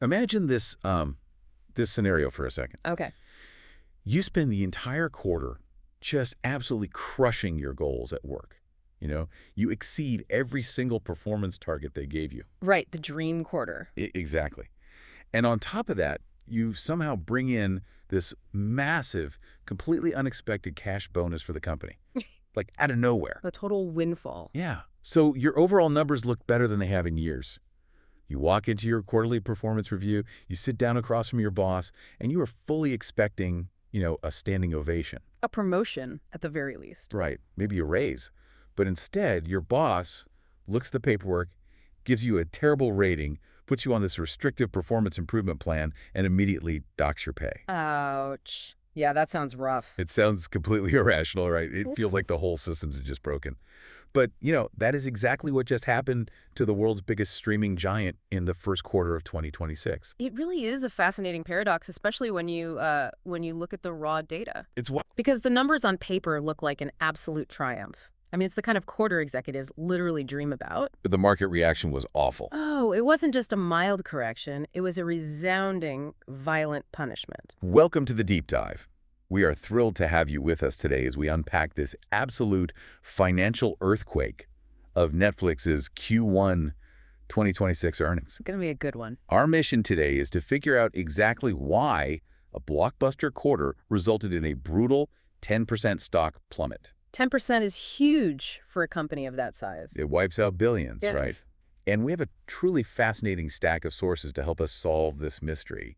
Imagine this scenario for a second. Okay. You spend the entire quarter just absolutely crushing your goals at work. You exceed every single performance target they gave you. Right, the dream quarter. Exactly. And on top of that, you somehow bring in this massive, completely unexpected cash bonus for the company, like out of nowhere. A total windfall. Yeah. So your overall numbers look better than they have in years. You walk into your quarterly performance review, you sit down across from your boss, and you are fully expecting, a standing ovation. A promotion, at the very least. Right. Maybe a raise. But instead, your boss looks at the paperwork, gives you a terrible rating, puts you on this restrictive performance improvement plan, and immediately docks your pay. Ouch. Yeah, that sounds rough. It sounds completely irrational, right? It feels like the whole system's just broken. But, that is exactly what just happened to the world's biggest streaming giant in the first quarter of 2026. It really is a fascinating paradox, especially when you look at the raw data. It's what? Because the numbers on paper look like an absolute triumph. I mean, it's the kind of quarter executives literally dream about. But the market reaction was awful. Oh, it wasn't just a mild correction. It was a resounding, violent punishment. Welcome to the Deep Dive. We are thrilled to have you with us today as we unpack this absolute financial earthquake of Netflix's Q1 2026 earnings. It's going to be a good one. Our mission today is to figure out exactly why a blockbuster quarter resulted in a brutal 10% stock plummet. 10% is huge for a company of that size. It wipes out billions, Yeah. right? And we have a truly fascinating stack of sources to help us solve this mystery.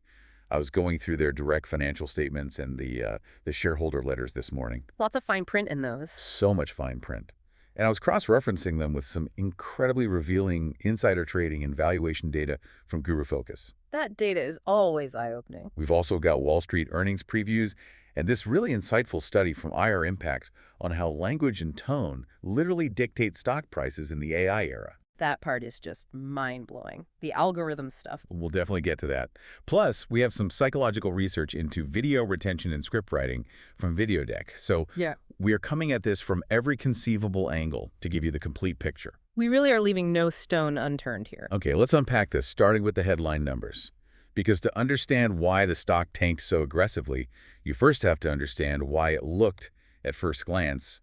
I was going through their direct financial statements and the shareholder letters this morning. Lots of fine print in those. So much fine print. And I was cross-referencing them with some incredibly revealing insider trading and valuation data from Guru Focus. That data is always eye-opening. We've also got Wall Street earnings previews and this really insightful study from IR Impact on how language and tone literally dictate stock prices in the AI era. That part is just mind-blowing. The algorithm stuff. We'll definitely get to that. Plus, we have some psychological research into video retention and script writing from VideoDeck. So Yeah. we are coming at this from every conceivable angle to give you the complete picture. We really are leaving no stone unturned here. Okay, let's unpack this, starting with the headline numbers. Because to understand why the stock tanked so aggressively, you first have to understand why it looked, at first glance,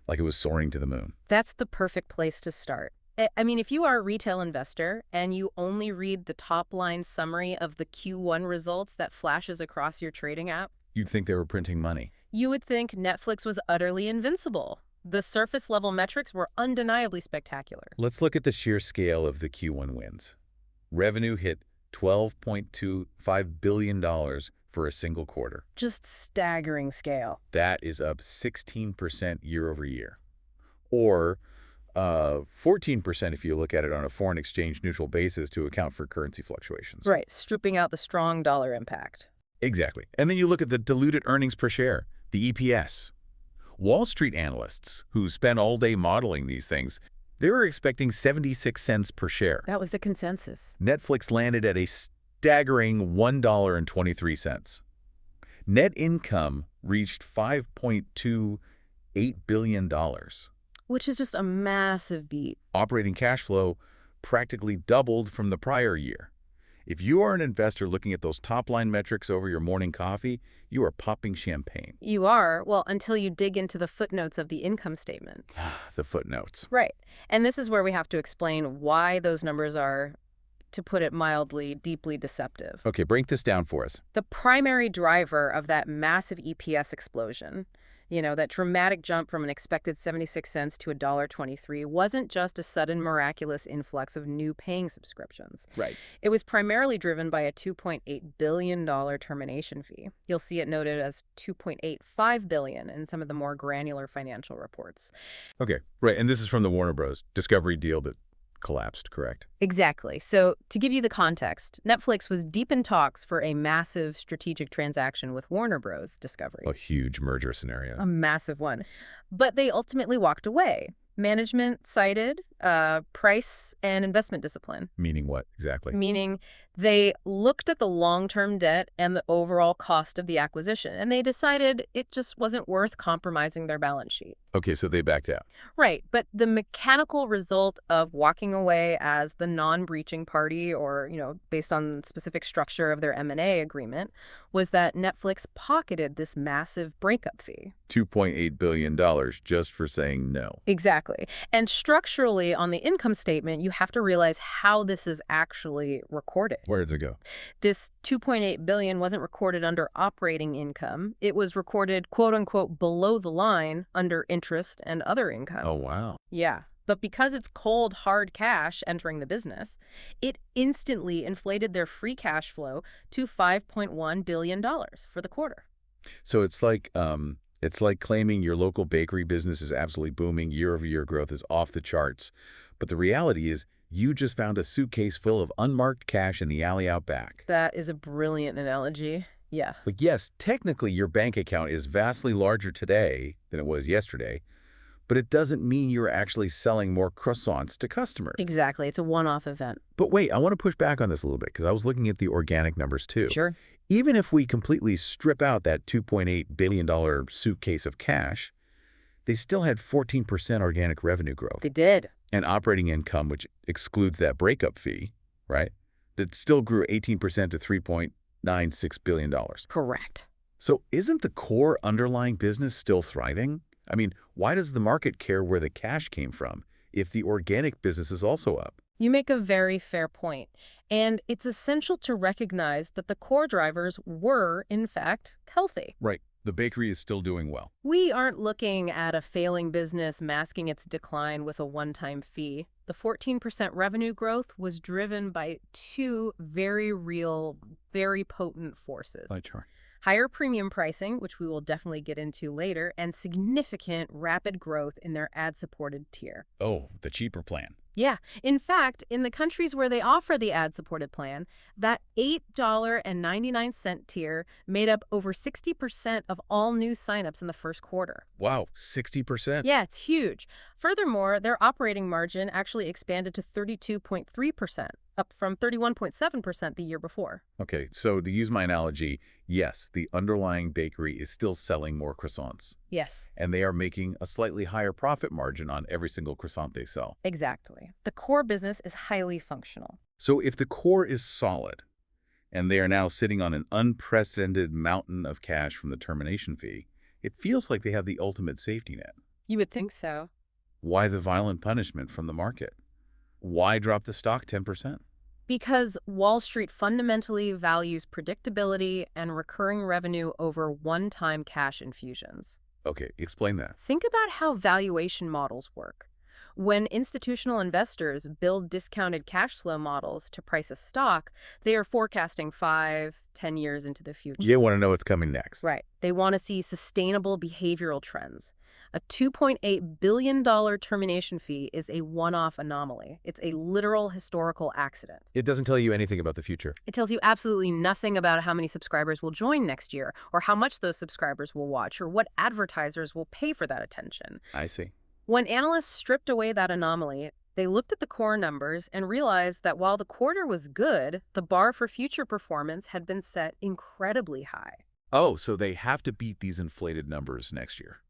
like it was soaring to the moon. That's the perfect place to start. I mean, if you are a retail investor and you only read the top-line summary of the Q1 results that flashes across your trading app, You'd think they were printing money. you would think Netflix was utterly invincible. The surface-level metrics were undeniably spectacular. Let's look at the sheer scale of the Q1 wins. Revenue hit $12.25 billion for a single quarter. Just staggering scale. That is up 16% year over year. Or 14% if you look at it on a foreign exchange neutral basis to account for currency fluctuations. Right, stripping out the strong dollar impact. Exactly. And then you look at the diluted earnings per share, the EPS. Wall Street analysts who spend all day modeling these things, they were expecting 76 cents per share. That was the consensus. Netflix landed at a staggering $1.23. Net income reached $5.28 billion. Which is just a massive beat. Operating cash flow practically doubled from the prior year. If you are an investor looking at those top-line metrics over your morning coffee, you are popping champagne. You are, well, until you dig into the footnotes of the income statement. The footnotes. Right. And this is where we have to explain why those numbers are, to put it mildly, deeply deceptive. Okay, break this down for us. The primary driver of that massive EPS explosion, that dramatic jump from an expected 76 cents to $1.23 wasn't just a sudden miraculous influx of new paying subscriptions. Right. It was primarily driven by a $2.8 billion termination fee. You'll see it noted as $2.85 billion in some of the more granular financial reports. Okay, right. And this is from the Warner Bros. Discovery deal that collapsed, correct? Exactly. So to give you the context, Netflix was deep in talks for a massive strategic transaction with Warner Bros. Discovery. A huge merger scenario. A massive one. But they ultimately walked away. Management cited price and investment discipline. Meaning what, exactly? Meaning They looked at the long-term debt and the overall cost of the acquisition, and they decided it just wasn't worth compromising their balance sheet. Okay, so they backed out. Right, but the mechanical result of walking away as the non-breaching party or, based on specific structure of their M&A agreement was that Netflix pocketed this massive breakup fee. $2.8 billion just for saying no. Exactly. And structurally on the income statement, you have to realize how this is actually recorded. Where did it go? This 2.8 billion wasn't recorded under operating income. It was recorded, quote unquote, below the line under interest and other income. Oh, wow. Yeah. But because it's cold, hard cash entering the business, it instantly inflated their free cash flow to $5.1 billion for the quarter. So it's like claiming your local bakery business is absolutely booming, year-over-year growth is off the charts. But the reality is you just found a suitcase full of unmarked cash in the alley out back. That is a brilliant analogy. Yeah. Like, yes, technically your bank account is vastly larger today than it was yesterday, but it doesn't mean you're actually selling more croissants to customers. Exactly. It's a one-off event. But wait, I want to push back on this a little bit because I was looking at the organic numbers too. Sure. Even if we completely strip out that $2.8 billion suitcase of cash, they still had 14% organic revenue growth. They did. And operating income, which excludes that breakup fee, right, that still grew 18% to $3.96 billion. Correct. So isn't the core underlying business still thriving? I mean, why does the market care where the cash came from if the organic business is also up? You make a very fair point. And it's essential to recognize that the core drivers were, in fact, healthy. Right. The bakery is still doing well. We aren't looking at a failing business masking its decline with a one-time fee. The 14% revenue growth was driven by two very real, very potent forces. Sure. Higher premium pricing, which we will definitely get into later, and significant rapid growth in their ad-supported tier. Oh, the cheaper plan. Yeah. In fact, in the countries where they offer the ad-supported plan, that $8.99 tier made up over 60% of all new signups in the first quarter. Wow, 60%? Yeah, it's huge. Furthermore, their operating margin actually expanded to 32.3%, up from 31.7% the year before. Okay, so to use my analogy, yes, the underlying bakery is still selling more croissants. Yes. And they are making a slightly higher profit margin on every single croissant they sell. Exactly. The core business is highly functional. So if the core is solid, and they are now sitting on an unprecedented mountain of cash from the termination fee, it feels like they have the ultimate safety net. You would think so. Why the violent punishment from the market? Why drop the stock 10%? Because Wall Street fundamentally values predictability and recurring revenue over one-time cash infusions. Okay, explain that. Think about how valuation models work. When institutional investors build discounted cash flow models to price a stock, they are forecasting 5, 10 years into the future. You want to know what's coming next. Right. They want to see sustainable behavioral trends. A $2.8 billion termination fee is a one-off anomaly. It's a literal historical accident. It doesn't tell you anything about the future. It tells you absolutely nothing about how many subscribers will join next year, or how much those subscribers will watch, or what advertisers will pay for that attention. I see. When analysts stripped away that anomaly, they looked at the core numbers and realized that while the quarter was good, the bar for future performance had been set incredibly high. Oh, so they have to beat these inflated numbers next year.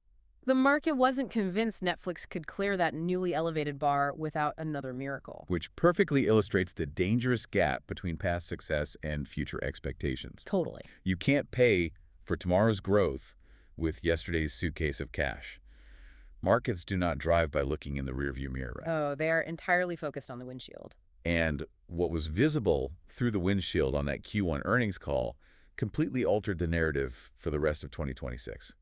The market wasn't convinced Netflix could clear that newly elevated bar without another miracle. Which perfectly illustrates the dangerous gap between past success and future expectations. Totally. You can't pay for tomorrow's growth with yesterday's suitcase of cash. Markets do not drive by looking in the rearview mirror. Oh, they are entirely focused on the windshield. And what was visible through the windshield on that Q1 earnings call completely altered the narrative for the rest of 2026.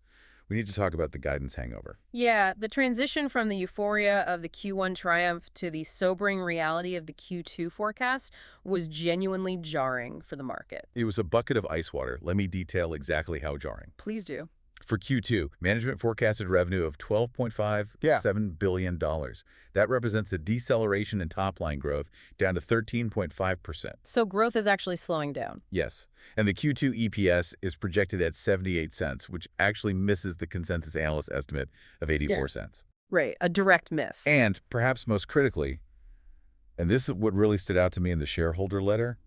We need to talk about the guidance hangover. Yeah, the transition from the euphoria of the Q1 triumph to the sobering reality of the Q2 forecast was genuinely jarring for the market. It was a bucket of ice water. Let me detail exactly how jarring. Please do. For Q2, management forecasted revenue of $12.57 billion. That represents a deceleration in top-line growth down to 13.5%. So growth is actually slowing down. Yes, and the Q2 EPS is projected at 78 cents, which actually misses the consensus analyst estimate of 84 cents. Right, a direct miss. And perhaps most critically, and this is what really stood out to me in the shareholder letter,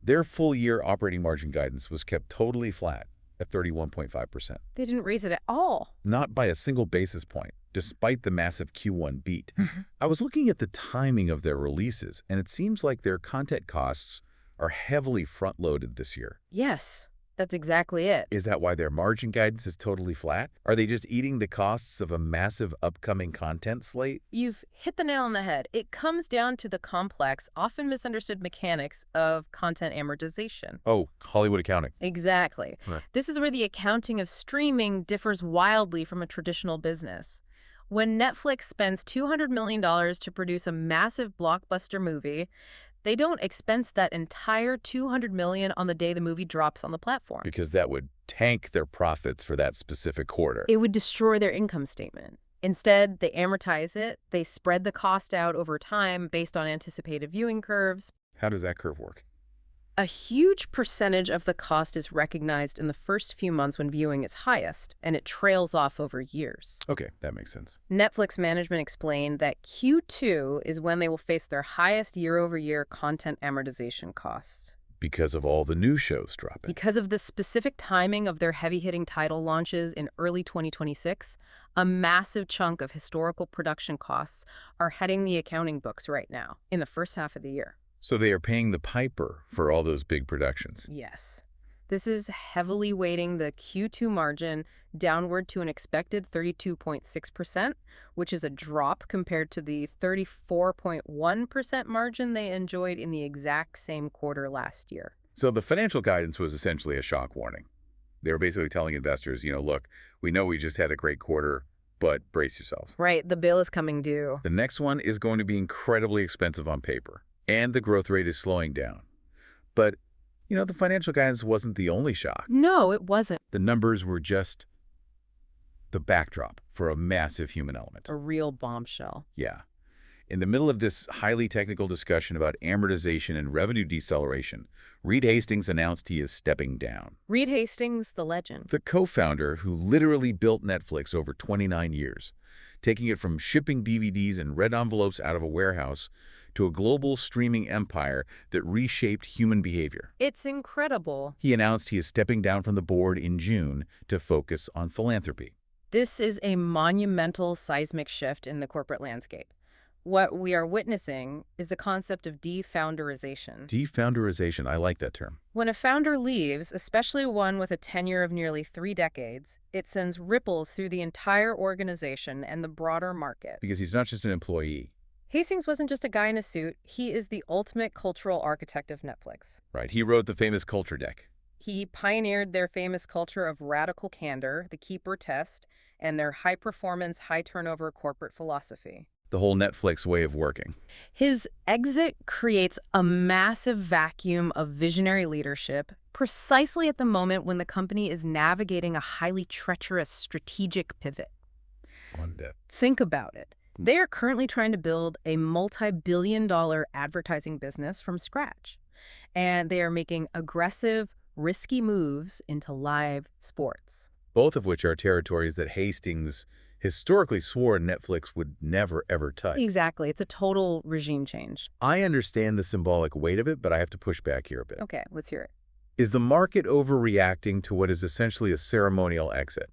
Their full-year operating margin guidance was kept totally flat at 31.5%. They didn't raise it at all. Not by a single basis point, despite the massive Q1 beat. I was looking at the timing of their releases, and it seems like their content costs are heavily front-loaded this year. Yes, that's exactly it. Is that why their margin guidance is totally flat? Are they just eating the costs of a massive upcoming content slate? You've hit the nail on the head. It comes down to the complex, often misunderstood mechanics of content amortization. Oh, Hollywood accounting. Exactly. Right. This is where the accounting of streaming differs wildly from a traditional business. When Netflix spends $200 million to produce a massive blockbuster movie, they don't expense that entire $200 million on the day the movie drops on the platform. Because that would tank their profits for that specific quarter. It would destroy their income statement. Instead, they amortize it. They spread the cost out over time based on anticipated viewing curves. How does that curve work? A huge percentage of the cost is recognized in the first few months when viewing is highest, and it trails off over years. Okay, that makes sense. Netflix management explained that Q2 is when they will face their highest year-over-year content amortization costs. Because of all the new shows dropping. Because of the specific timing of their heavy-hitting title launches in early 2026, a massive chunk of historical production costs are heading the accounting books right now, in the first half of the year. So they are paying the piper for all those big productions. Yes. This is heavily weighting the Q2 margin downward to an expected 32.6%, which is a drop compared to the 34.1% margin they enjoyed in the exact same quarter last year. So the financial guidance was essentially a shock warning. They were basically telling investors, look, we know we just had a great quarter, but brace yourselves. Right, the bill is coming due. The next one is going to be incredibly expensive on paper, and the growth rate is slowing down. But, the financial guidance wasn't the only shock. No, it wasn't. The numbers were just the backdrop for a massive human element. A real bombshell. Yeah. In the middle of this highly technical discussion about amortization and revenue deceleration, Reed Hastings announced he is stepping down. Reed Hastings, the legend. The co-founder who literally built Netflix over 29 years, taking it from shipping DVDs and red envelopes out of a warehouse to a global streaming empire that reshaped human behavior. It's incredible. He announced he is stepping down from the board in June to focus on philanthropy. This is a monumental seismic shift in the corporate landscape. What we are witnessing is the concept of defounderization. Defounderization, I like that term. When a founder leaves, especially one with a tenure of nearly 3 decades, it sends ripples through the entire organization and the broader market. Because he's not just an employee. Hastings wasn't just a guy in a suit. He is the ultimate cultural architect of Netflix. Right, he wrote the famous culture deck. He pioneered their famous culture of radical candor, the keeper test, and their high-performance, high-turnover corporate philosophy. The whole Netflix way of working. His exit creates a massive vacuum of visionary leadership precisely at the moment when the company is navigating a highly treacherous strategic pivot. Think about it. They are currently trying to build a multi-billion-dollar advertising business from scratch, and they are making aggressive, risky moves into live sports. Both of which are territories that Hastings historically swore Netflix would never, ever touch. Exactly. It's a total regime change. I understand the symbolic weight of it, but I have to push back here a bit. Okay, let's hear it. Is the market overreacting to what is essentially a ceremonial exit?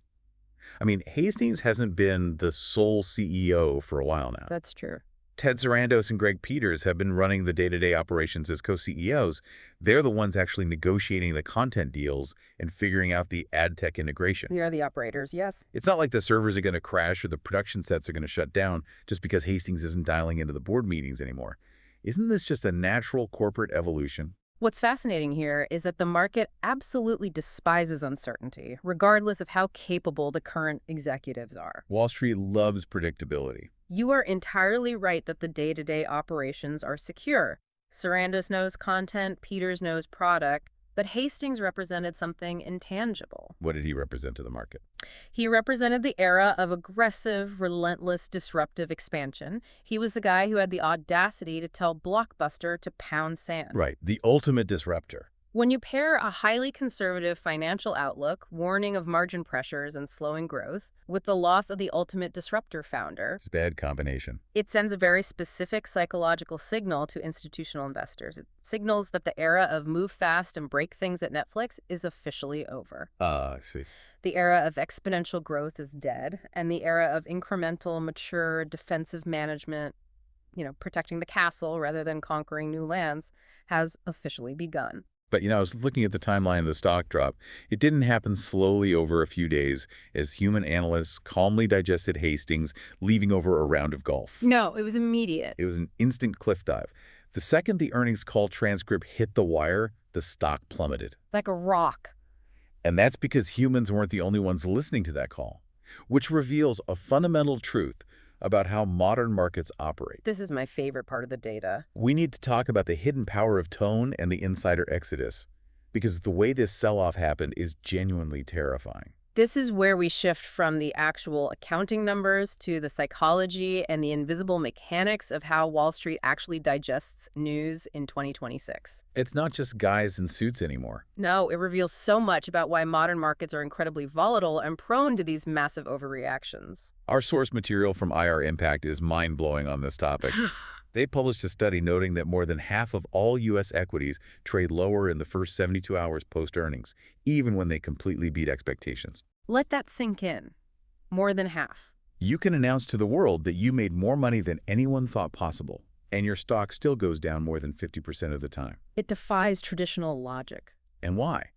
I mean, Hastings hasn't been the sole CEO for a while now. That's true. Ted Sarandos and Greg Peters have been running the day-to-day operations as co-CEOs. They're the ones actually negotiating the content deals and figuring out the ad tech integration. We are the operators, yes. It's not like the servers are going to crash or the production sets are going to shut down just because Hastings isn't dialing into the board meetings anymore. Isn't this just a natural corporate evolution? What's fascinating here is that the market absolutely despises uncertainty, regardless of how capable the current executives are. Wall Street loves predictability. You are entirely right that the day-to-day operations are secure. Sarandos knows content, Peters knows product, but Hastings represented something intangible. What did he represent to the market? He represented the era of aggressive, relentless, disruptive expansion. He was the guy who had the audacity to tell Blockbuster to pound sand. Right, the ultimate disruptor. When you pair a highly conservative financial outlook, warning of margin pressures and slowing growth, with the loss of the ultimate disruptor founder, It's a bad combination. it sends a very specific psychological signal to institutional investors. It signals that the era of move fast and break things at Netflix is officially over. I see. The era of exponential growth is dead, and the era of incremental, mature, defensive management, protecting the castle rather than conquering new lands, has officially begun. But, I was looking at the timeline of the stock drop. It didn't happen slowly over a few days as human analysts calmly digested Hastings, leaving over a round of golf. No, it was immediate. It was an instant cliff dive. The second the earnings call transcript hit the wire, the stock plummeted. Like a rock. And that's because humans weren't the only ones listening to that call, which reveals a fundamental truth about how modern markets operate. This is my favorite part of the data. We need to talk about the hidden power of tone and the insider exodus, because the way this sell-off happened is genuinely terrifying. This is where we shift from the actual accounting numbers to the psychology and the invisible mechanics of how Wall Street actually digests news in 2026. It's not just guys in suits anymore. No, it reveals so much about why modern markets are incredibly volatile and prone to these massive overreactions. Our source material from IR Impact is mind-blowing on this topic. They published a study noting that more than half of all U.S. equities trade lower in the first 72 hours post-earnings, even when they completely beat expectations. Let that sink in. More than half. You can announce to the world that you made more money than anyone thought possible, and your stock still goes down more than 50% of the time. It defies traditional logic. And why?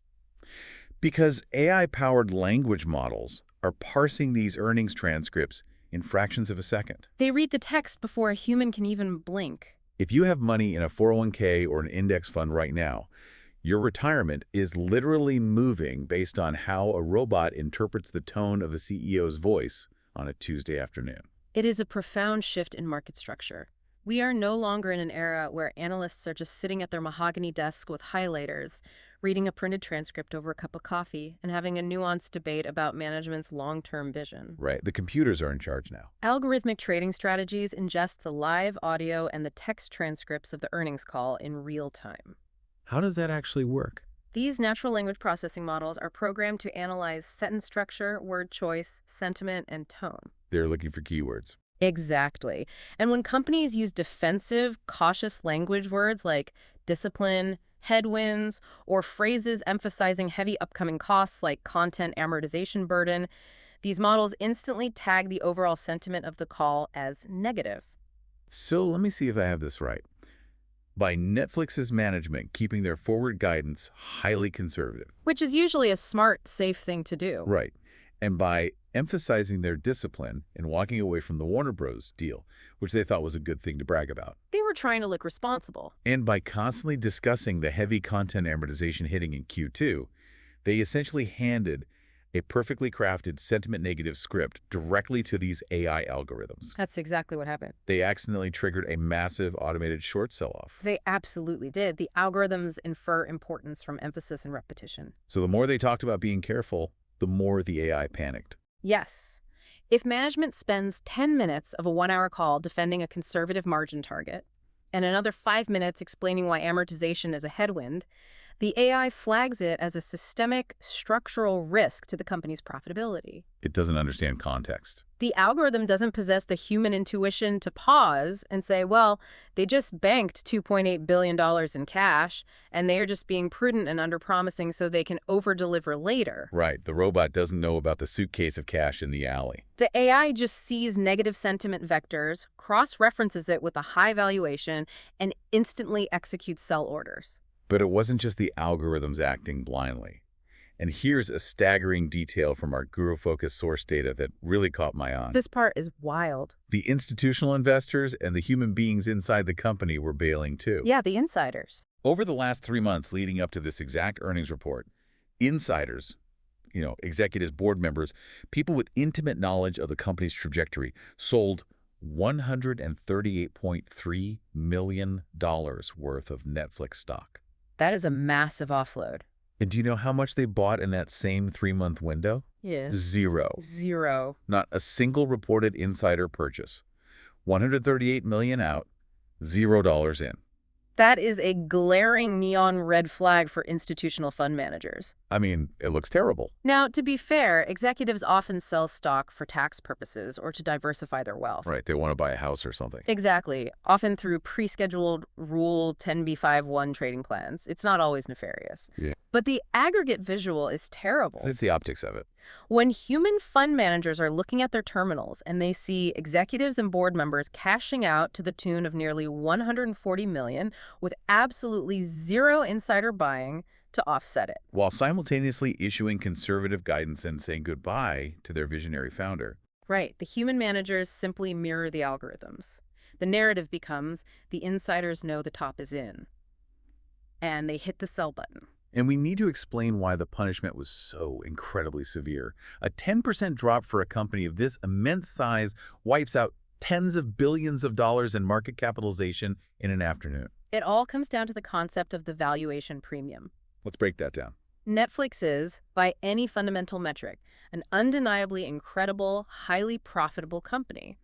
Because AI-powered language models are parsing these earnings transcripts in fractions of a second. They read the text before a human can even blink. If you have money in a 401k or an index fund right now, your retirement is literally moving based on how a robot interprets the tone of a CEO's voice on a Tuesday afternoon. It is a profound shift in market structure. We are no longer in an era where analysts are just sitting at their mahogany desk with highlighters, reading a printed transcript over a cup of coffee, and having a nuanced debate about management's long-term vision. Right. The computers are in charge now. Algorithmic trading strategies ingest the live audio and the text transcripts of the earnings call in real time. How does that actually work? These natural language processing models are programmed to analyze sentence structure, word choice, sentiment, and tone. They're looking for keywords. Exactly. And when companies use defensive, cautious language words like discipline, headwinds, or phrases emphasizing heavy upcoming costs like content amortization burden, these models instantly tag the overall sentiment of the call as negative. So let me see if I have this right. By Netflix's management keeping their forward guidance highly conservative. Which is usually a smart, safe thing to do. Right. And by emphasizing their discipline and walking away from the Warner Bros. Deal, which they thought was a good thing to brag about. They were trying to look responsible. And by constantly discussing the heavy content amortization hitting in Q2, they essentially handed a perfectly crafted sentiment-negative script directly to these AI algorithms. That's exactly what happened. They accidentally triggered a massive automated short sell-off. They absolutely did. The algorithms infer importance from emphasis and repetition. So the more they talked about being careful, the more the AI panicked. Yes. If management spends 10 minutes of a 1-hour call defending a conservative margin target and another 5 minutes explaining why amortization is a headwind, the AI flags it as a systemic, structural risk to the company's profitability. It doesn't understand context. The algorithm doesn't possess the human intuition to pause and say, well, they just banked $2.8 billion in cash, and they're just being prudent and under-promising so they can over-deliver later. Right. The robot doesn't know about the suitcase of cash in the alley. The AI just sees negative sentiment vectors, cross-references it with a high valuation, and instantly executes sell orders. But it wasn't just the algorithms acting blindly. And here's a staggering detail from our guru-focused source data that really caught my eye. This part is wild. The institutional investors and the human beings inside the company were bailing too. Yeah, the insiders. Over the last 3 months leading up to this exact earnings report, insiders, executives, board members, people with intimate knowledge of the company's trajectory, sold $138.3 million worth of Netflix stock. That is a massive offload. And do you know how much they bought in that same 3-month window? Yes. Zero. Zero. Not a single reported insider purchase. $138 million out, $0 in. That is a glaring neon red flag for institutional fund managers. I mean, it looks terrible. Now, to be fair, executives often sell stock for tax purposes or to diversify their wealth. Right, they want to buy a house or something. Exactly, often through pre-scheduled Rule 10b5-1 trading plans. It's not always nefarious. Yeah. But the aggregate visual is terrible. It's the optics of it. When human fund managers are looking at their terminals and they see executives and board members cashing out to the tune of nearly $140 million with absolutely zero insider buying to offset it. While simultaneously issuing conservative guidance and saying goodbye to their visionary founder. Right, the human managers simply mirror the algorithms. The narrative becomes the insiders know the top is in, and they hit the sell button. And we need to explain why the punishment was so incredibly severe. A 10% drop for a company of this immense size wipes out tens of billions of dollars in market capitalization in an afternoon. It all comes down to the concept of the valuation premium. Let's break that down. Netflix is, by any fundamental metric, an undeniably incredible, highly profitable company.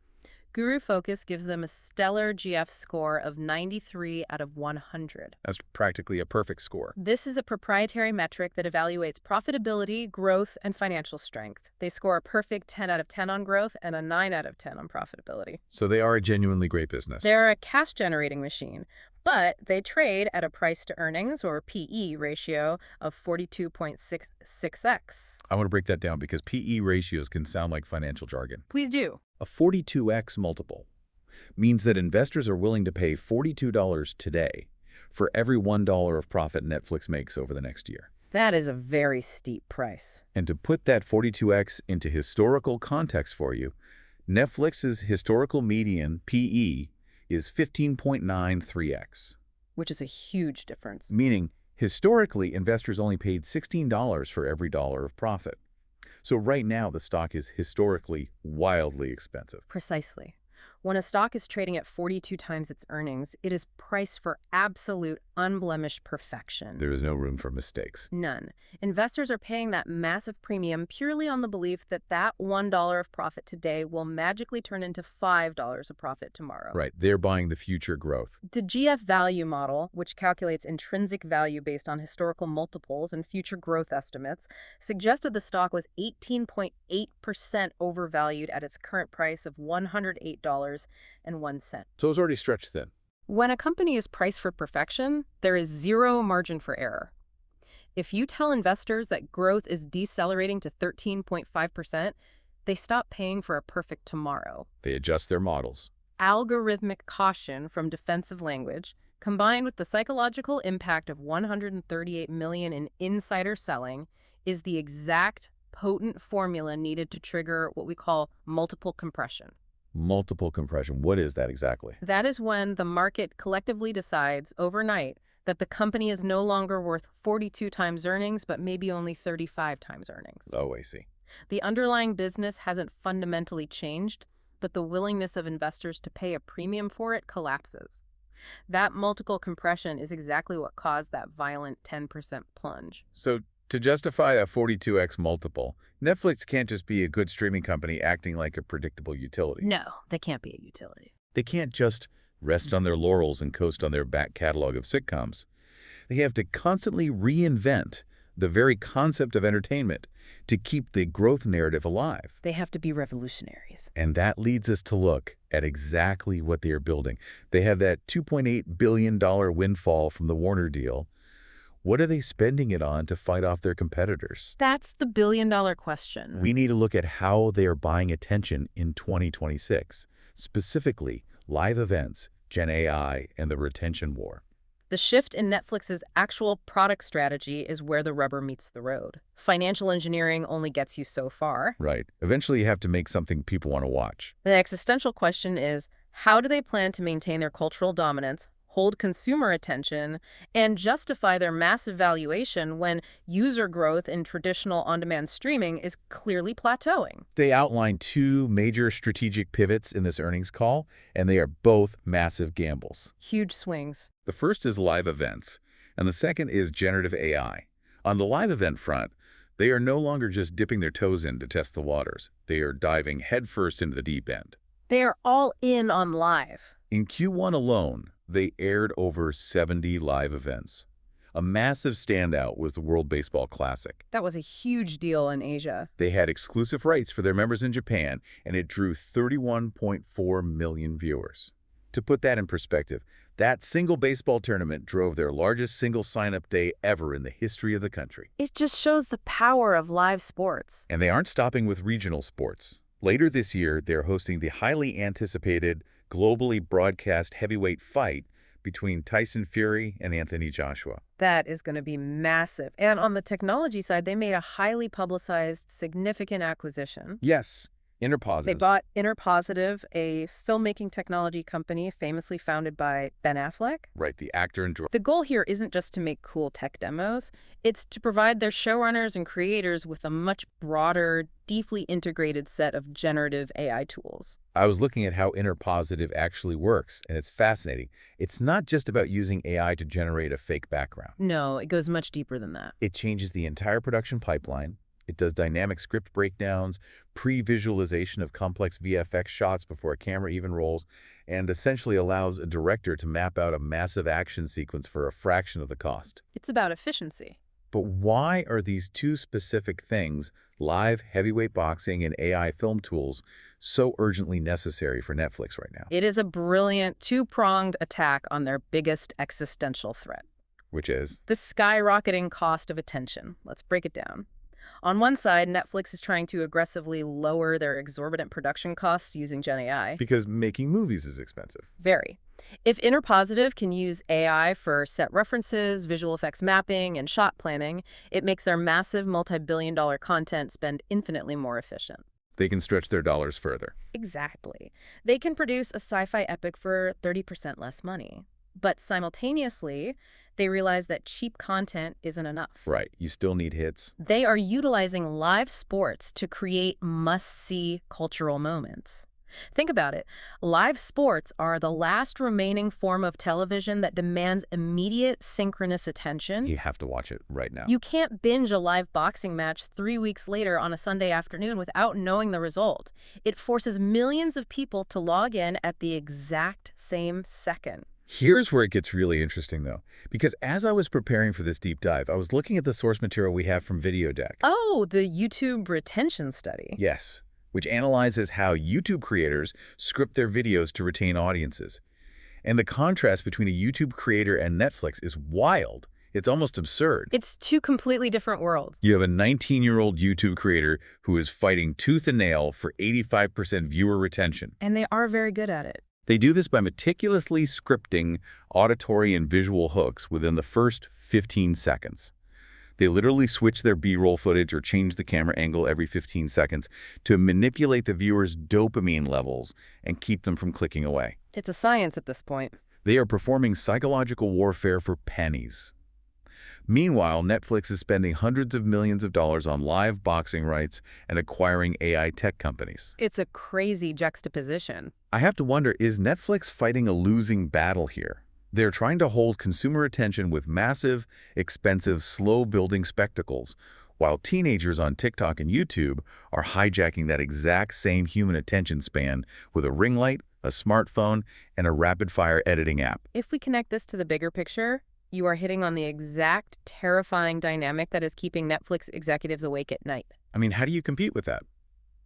Guru Focus gives them a stellar GF score of 93 out of 100. That's practically a perfect score. This is a proprietary metric that evaluates profitability, growth, and financial strength. They score a perfect 10 out of 10 on growth and a 9 out of 10 on profitability. So they are a genuinely great business. They're a cash-generating machine, but they trade at a price-to-earnings, or PE, ratio of 42.66x. I want to break that down because PE ratios can sound like financial jargon. Please do. A 42x multiple means that investors are willing to pay $42 today for every $1 of profit Netflix makes over the next year. That is a very steep price. And to put that 42x into historical context for you, Netflix's historical median PE is 15.93x. Which is a huge difference. Meaning, historically, investors only paid $16 for every dollar of profit. So right now, the stock is historically wildly expensive. Precisely. When a stock is trading at 42 times its earnings, it is priced for absolute, unblemished perfection. There is no room for mistakes. None. Investors are paying that massive premium purely on the belief that that $1 of profit today will magically turn into $5 of profit tomorrow. Right. They're buying the future growth. The GF value model, which calculates intrinsic value based on historical multiples and future growth estimates, suggested the stock was 18.8% overvalued at its current price of $108.01. So it's already stretched thin. When a company is priced for perfection, there is zero margin for error. If you tell investors that growth is decelerating to 13.5%, they stop paying for a perfect tomorrow. They adjust their models. Algorithmic caution from defensive language, combined with the psychological impact of $138 million in insider selling, is the exact potent formula needed to trigger what we call multiple compression. Multiple compression. What is that exactly? That is when the market collectively decides overnight that the company is no longer worth 42 times earnings, but maybe only 35 times earnings. Oh, I see. The underlying business hasn't fundamentally changed, but the willingness of investors to pay a premium for it collapses. That multiple compression is exactly what caused that violent 10% plunge. So to justify a 42x multiple, Netflix can't just be a good streaming company acting like a predictable utility. No, they can't be a utility. They can't just rest on their laurels and coast on their back catalog of sitcoms. They have to constantly reinvent the very concept of entertainment to keep the growth narrative alive. They have to be revolutionaries. And that leads us to look at exactly what they are building. They have that $2.8 billion windfall from the Warner deal. What are they spending it on to fight off their competitors? That's the billion-dollar question. We need to look at how they are buying attention in 2026, specifically live events, Gen AI, and the retention war. The shift in Netflix's actual product strategy is where the rubber meets the road. Financial engineering only gets you so far. Right. Eventually, you have to make something people want to watch. The existential question is, how do they plan to maintain their cultural dominance, hold consumer attention, and justify their massive valuation when user growth in traditional on-demand streaming is clearly plateauing? They outlined two major strategic pivots in this earnings call, and they are both massive gambles. Huge swings. The first is live events, and the second is generative AI. On the live event front, they are no longer just dipping their toes in to test the waters. They are diving headfirst into the deep end. They are all in on live. In Q1 alone, They aired over 70 live events. A massive standout was the World Baseball Classic. That was a huge deal in Asia. They had exclusive rights for their members in Japan, and it drew 31.4 million viewers. To put that in perspective, that single baseball tournament drove their largest single sign-up day ever in the history of the country. It just shows the power of live sports. And they aren't stopping with regional sports. Later this year, they're hosting the highly anticipated, globally broadcast heavyweight fight between Tyson Fury and Anthony Joshua. That is going to be massive. And on the technology side, they made a highly publicized, significant acquisition. Yes, Interpositive. They bought Interpositive, a filmmaking technology company famously founded by Ben Affleck. Right, the actor and The goal here isn't just to make cool tech demos. It's to provide their showrunners and creators with a much broader, deeply integrated set of generative AI tools. I was looking at how Interpositive actually works, and it's fascinating. It's not just about using AI to generate a fake background. No, it goes much deeper than that. It changes the entire production pipeline. It does dynamic script breakdowns, pre-visualization of complex VFX shots before a camera even rolls, and essentially allows a director to map out a massive action sequence for a fraction of the cost. It's about efficiency. But why are these two specific things, live heavyweight boxing and AI film tools, so urgently necessary for Netflix right now? It is a brilliant two-pronged attack on their biggest existential threat. Which is? The skyrocketing cost of attention. Let's break it down. On one side, Netflix is trying to aggressively lower their exorbitant production costs using Gen AI. Because making movies is expensive. Very. If Interpositive can use AI for set references, visual effects mapping, and shot planning, it makes their massive multi-billion-dollar content spend infinitely more efficient. They can stretch their dollars further. Exactly. They can produce a sci-fi epic for 30% less money. But simultaneously, they realize that cheap content isn't enough. Right. You still need hits. They are utilizing live sports to create must-see cultural moments. Think about it. Live sports are the last remaining form of television that demands immediate synchronous attention. You have to watch it right now. You can't binge a live boxing match 3 weeks later on a Sunday afternoon without knowing the result. It forces millions of people to log in at the exact same second. Here's where it gets really interesting, though, because as I was preparing for this deep dive, I was looking at the source material we have from VideoDeck. Oh, the YouTube retention study. Yes, which analyzes how YouTube creators script their videos to retain audiences. And the contrast between a YouTube creator and Netflix is wild. It's almost absurd. It's two completely different worlds. You have a 19-year-old YouTube creator who is fighting tooth and nail for 85% viewer retention. And they are very good at it. They do this by meticulously scripting auditory and visual hooks within the first 15 seconds. They literally switch their B-roll footage or change the camera angle every 15 seconds to manipulate the viewer's dopamine levels and keep them from clicking away. It's a science at this point. They are performing psychological warfare for pennies. Meanwhile, Netflix is spending hundreds of millions of dollars on live boxing rights and acquiring AI tech companies. It's a crazy juxtaposition. I have to wonder, is Netflix fighting a losing battle here? They're trying to hold consumer attention with massive, expensive, slow-building spectacles, while teenagers on TikTok and YouTube are hijacking that exact same human attention span with a ring light, a smartphone, and a rapid-fire editing app. If we connect this to the bigger picture, you are hitting on the exact terrifying dynamic that is keeping Netflix executives awake at night. I mean, how do you compete with that?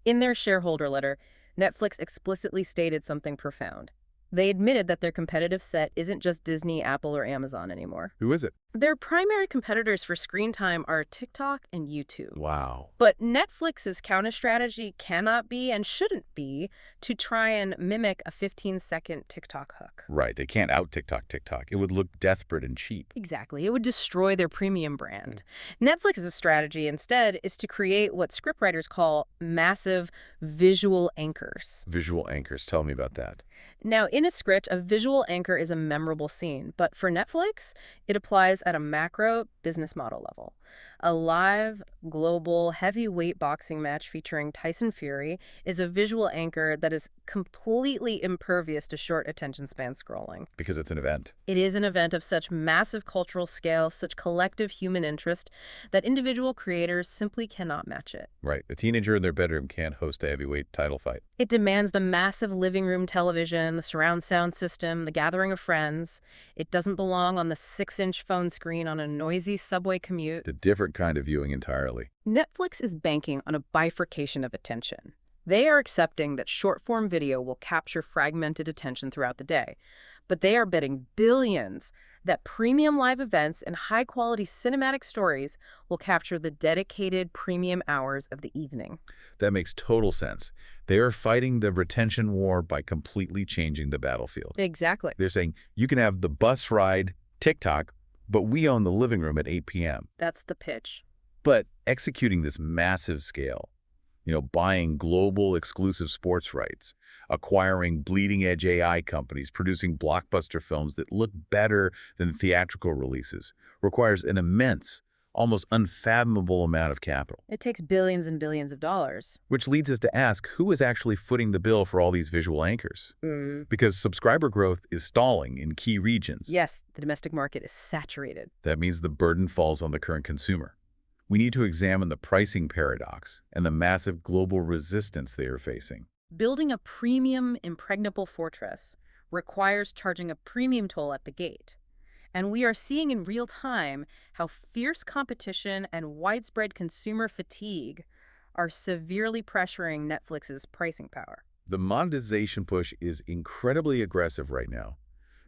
In their shareholder letter, Netflix explicitly stated something profound. They admitted that their competitive set isn't just Disney, Apple, or Amazon anymore. Who is it? Their primary competitors for screen time are TikTok and YouTube. Wow. But Netflix's counter strategy cannot be and shouldn't be to try and mimic a 15-second TikTok hook. Right, they can't out-TikTok. It would look desperate and cheap. Exactly. It would destroy their premium brand. Netflix's strategy instead is to create what scriptwriters call massive visual anchors. Visual anchors, tell me about that. Now, in a script, a visual anchor is a memorable scene, but for Netflix, it applies at a macro business model level. A live, global, heavyweight boxing match featuring Tyson Fury is a visual anchor that is completely impervious to short attention span scrolling. Because it's an event. It is an event of such massive cultural scale, such collective human interest, that individual creators simply cannot match it. Right. A teenager in their bedroom can't host a heavyweight title fight. It demands the massive living room television, the surround sound system, the gathering of friends. It doesn't belong on the 6-inch phone screen on a noisy subway commute. A different kind of viewing entirely. Netflix is banking on a bifurcation of attention. They are accepting that short-form video will capture fragmented attention throughout the day, but they are betting billions that premium live events and high-quality cinematic stories will capture the dedicated premium hours of the evening. That makes total sense. They are fighting the retention war by completely changing the battlefield. Exactly. They're saying, you can have the bus ride TikTok, but we own the living room at 8 p.m. That's the pitch. But executing this massive scale, buying global exclusive sports rights, acquiring bleeding-edge AI companies, producing blockbuster films that look better than theatrical releases, requires an immense, almost unfathomable amount of capital. It takes billions and billions of dollars. Which leads us to ask, who is actually footing the bill for all these visual anchors? Because subscriber growth is stalling in key regions. Yes, the domestic market is saturated. That means the burden falls on the current consumer. We need to examine the pricing paradox and the massive global resistance they are facing. Building a premium, impregnable fortress requires charging a premium toll at the gate. And we are seeing in real time how fierce competition and widespread consumer fatigue are severely pressuring Netflix's pricing power. The monetization push is incredibly aggressive right now.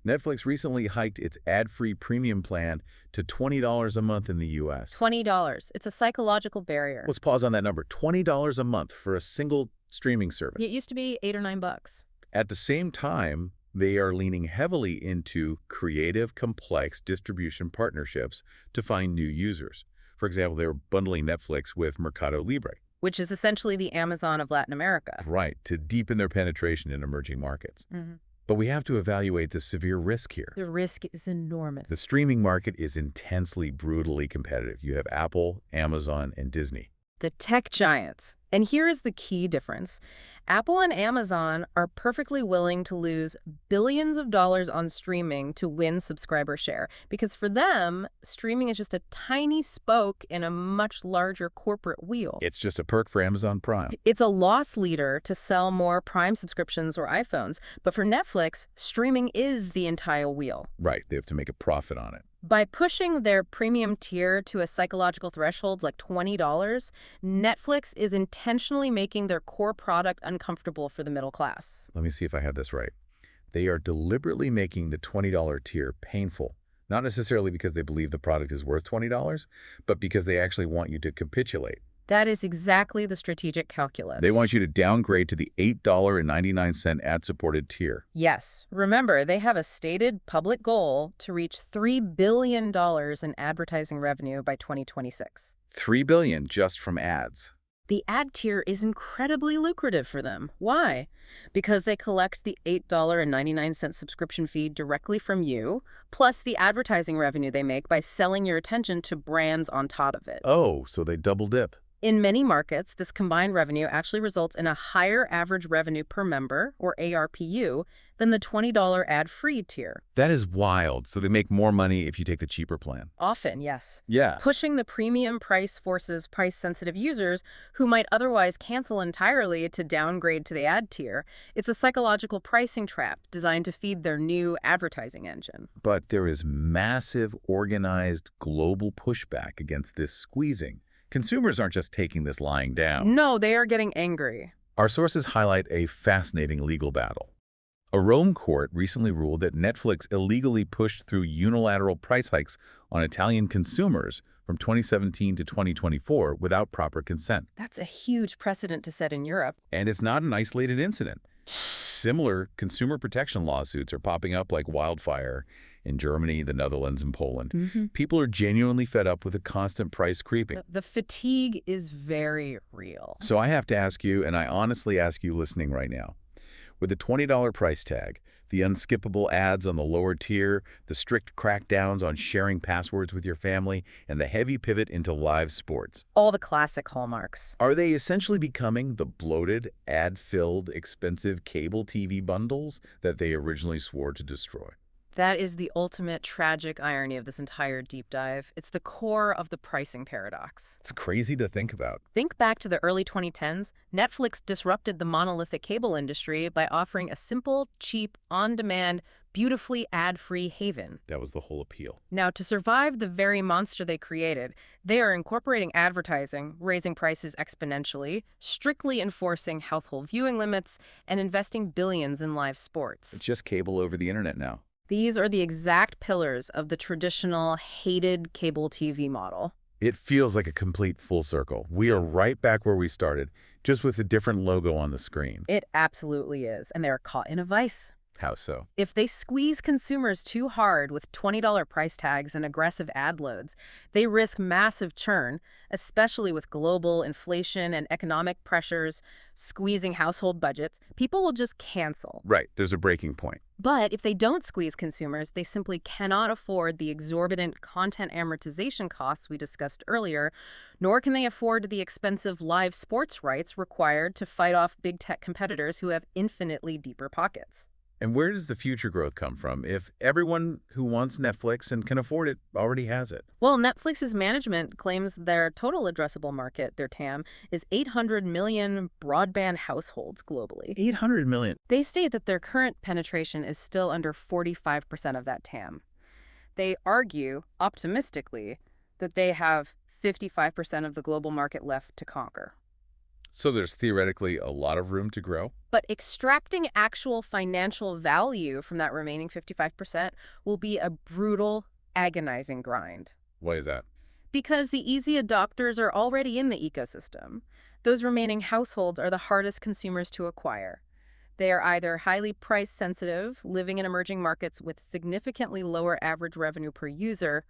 Netflix recently hiked its ad-free premium plan to $20 a month in the U.S. $20. It's a psychological barrier. Let's pause on that number. $20 a month for a single streaming service. It used to be $8 or $9. At the same time, they are leaning heavily into creative, complex distribution partnerships to find new users. For example, they were bundling Netflix with Mercado Libre. Which is essentially the Amazon of Latin America. Right, to deepen their penetration in emerging markets. But we have to evaluate the severe risk here. The risk is enormous. The streaming market is intensely, brutally competitive. You have Apple, Amazon, and Disney. The tech giants. And here is the key difference. Apple and Amazon are perfectly willing to lose billions of dollars on streaming to win subscriber share, because for them, streaming is just a tiny spoke in a much larger corporate wheel. It's just a perk for Amazon Prime. It's a loss leader to sell more Prime subscriptions or iPhones, but for Netflix, streaming is the entire wheel. Right, they have to make a profit on it. By pushing their premium tier to a psychological threshold like $20, Netflix is intentionally making their core product uncomfortable for the middle class. Let me see if I have this right. They are deliberately making the $20 tier painful, not necessarily because they believe the product is worth $20, but because they actually want you to capitulate. That is exactly the strategic calculus. They want you to downgrade to the $8.99 ad-supported tier. Yes. Remember, they have a stated public goal to reach $3 billion in advertising revenue by 2026. $3 billion just from ads. The ad tier is incredibly lucrative for them. Why? Because they collect the $8.99 subscription fee directly from you, plus the advertising revenue they make by selling your attention to brands on top of it. Oh, so they double dip. In many markets, this combined revenue actually results in a higher average revenue per member, or ARPU, than the $20 ad-free tier. That is wild. So they make more money if you take the cheaper plan. Often, yes. Yeah. Pushing the premium price forces price-sensitive users who might otherwise cancel entirely to downgrade to the ad tier. It's a psychological pricing trap designed to feed their new advertising engine. But there is massive, organized, global pushback against this squeezing. Consumers aren't just taking this lying down. No, they are getting angry. Our sources highlight a fascinating legal battle. A Rome court recently ruled that Netflix illegally pushed through unilateral price hikes on Italian consumers from 2017 to 2024 without proper consent. That's a huge precedent to set in Europe. And it's not an isolated incident. Similar consumer protection lawsuits are popping up like wildfire in Germany, the Netherlands, and Poland. People are genuinely fed up with the constant price creeping. The fatigue is very real. So I have to ask you, and I honestly ask you listening right now, With the $20 price tag, the unskippable ads on the lower tier, the strict crackdowns on sharing passwords with your family, and the heavy pivot into live sports. All the classic hallmarks. Are they essentially becoming the bloated, ad-filled, expensive cable TV bundles that they originally swore to destroy? That is the ultimate tragic irony of this entire deep dive. It's the core of the pricing paradox. It's crazy to think about. Think back to the early 2010s. Netflix disrupted the monolithic cable industry by offering a simple, cheap, on-demand, beautifully ad-free haven. That was the whole appeal. Now, to survive the very monster they created, they are incorporating advertising, raising prices exponentially, strictly enforcing household viewing limits, and investing billions in live sports. It's just cable over the internet now. These are the exact pillars of the traditional, hated cable TV model. It feels like a complete full circle. We are right back where we started, just with a different logo on the screen. It absolutely is, and they're caught in a vice. How so? If they squeeze consumers too hard with $20 price tags and aggressive ad loads, they risk massive churn, especially with global inflation and economic pressures squeezing household budgets. People will just cancel. Right, there's a breaking point. But if they don't squeeze consumers, they simply cannot afford the exorbitant content amortization costs we discussed earlier, nor can they afford the expensive live sports rights required to fight off big tech competitors who have infinitely deeper pockets. And where does the future growth come from if everyone who wants Netflix and can afford it already has it? Well, Netflix's management claims their total addressable market, their TAM, is 800 million broadband households globally. 800 million. They state that their current penetration is still under 45% of that TAM. They argue, optimistically, that they have 55% of the global market left to conquer. So there's theoretically a lot of room to grow? But extracting actual financial value from that remaining 55% will be a brutal, agonizing grind. Why is that? Because the easy adopters are already in the ecosystem. Those remaining households are the hardest consumers to acquire. They are either highly price sensitive, living in emerging markets with significantly lower average revenue per user,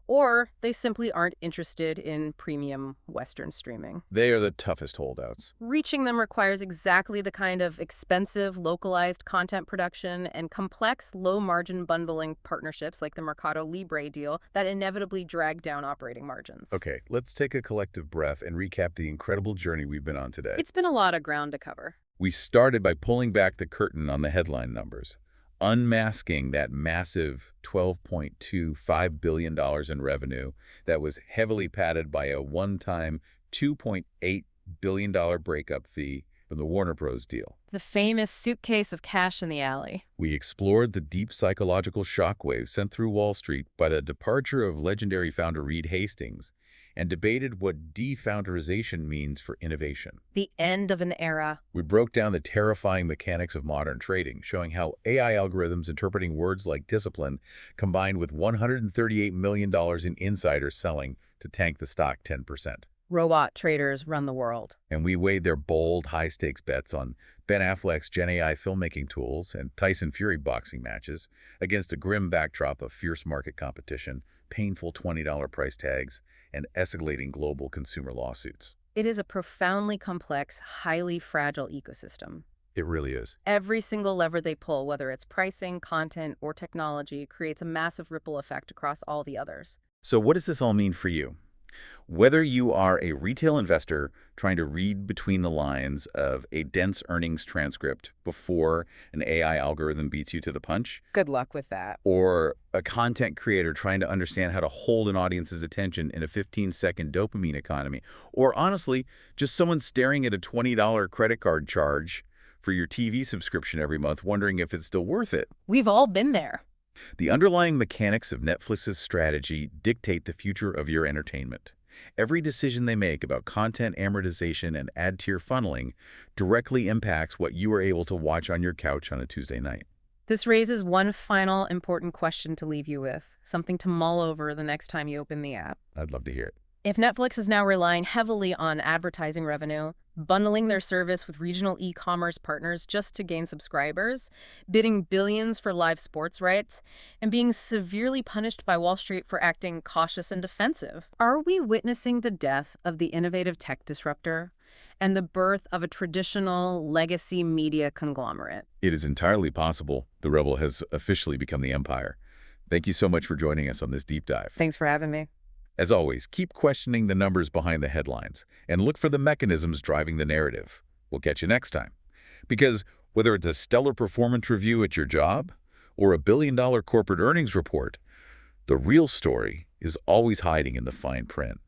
or they simply aren't interested in premium Western streaming. They are the toughest holdouts. Reaching them requires exactly the kind of expensive, localized content production and complex, low-margin bundling partnerships like the Mercado Libre deal that inevitably drag down operating margins. Okay, let's take a collective breath and recap the incredible journey we've been on today. It's been a lot of ground to cover. We started by pulling back the curtain on the headline numbers, unmasking that massive $12.25 billion in revenue that was heavily padded by a one-time $2.8 billion breakup fee from the Warner Bros. Deal. The famous suitcase of cash in the alley. We explored the deep psychological shockwaves sent through Wall Street by the departure of legendary founder Reed Hastings and debated what defounderization means for innovation. The end of an era. We broke down the terrifying mechanics of modern trading, showing how AI algorithms interpreting words like discipline combined with $138 million in insider selling to tank the stock 10%. Robot traders run the world. And we weighed their bold, high-stakes bets on Ben Affleck's Gen AI filmmaking tools and Tyson Fury boxing matches against a grim backdrop of fierce market competition, painful $20 price tags, and escalating global consumer lawsuits. It is a profoundly complex, highly fragile ecosystem. It really is. Every single lever they pull, whether it's pricing, content, or technology, creates a massive ripple effect across all the others. So what does this all mean for you? Whether you are a retail investor trying to read between the lines of a dense earnings transcript before an AI algorithm beats you to the punch, Good luck with that. or a content creator trying to understand how to hold an audience's attention in a 15-second dopamine economy, or honestly, just someone staring at a $20 credit card charge for your TV subscription every month wondering if it's still worth it. We've all been there. The underlying mechanics of Netflix's strategy dictate the future of your entertainment. Every decision they make about content amortization and ad tier funneling directly impacts what you are able to watch on your couch on a Tuesday night. This raises one final important question to leave you with, something to mull over the next time you open the app. I'd love to hear it. If Netflix is now relying heavily on advertising revenue, bundling their service with regional e-commerce partners just to gain subscribers, bidding billions for live sports rights, and being severely punished by Wall Street for acting cautious and defensive, are we witnessing the death of the innovative tech disruptor? and the birth of a traditional legacy media conglomerate. It is entirely possible the rebel has officially become the empire. Thank you so much for joining us on this deep dive. Thanks for having me. As always, keep questioning the numbers behind the headlines and look for the mechanisms driving the narrative. We'll catch you next time. Because whether it's a stellar performance review at your job or a billion-dollar corporate earnings report, the real story is always hiding in the fine print.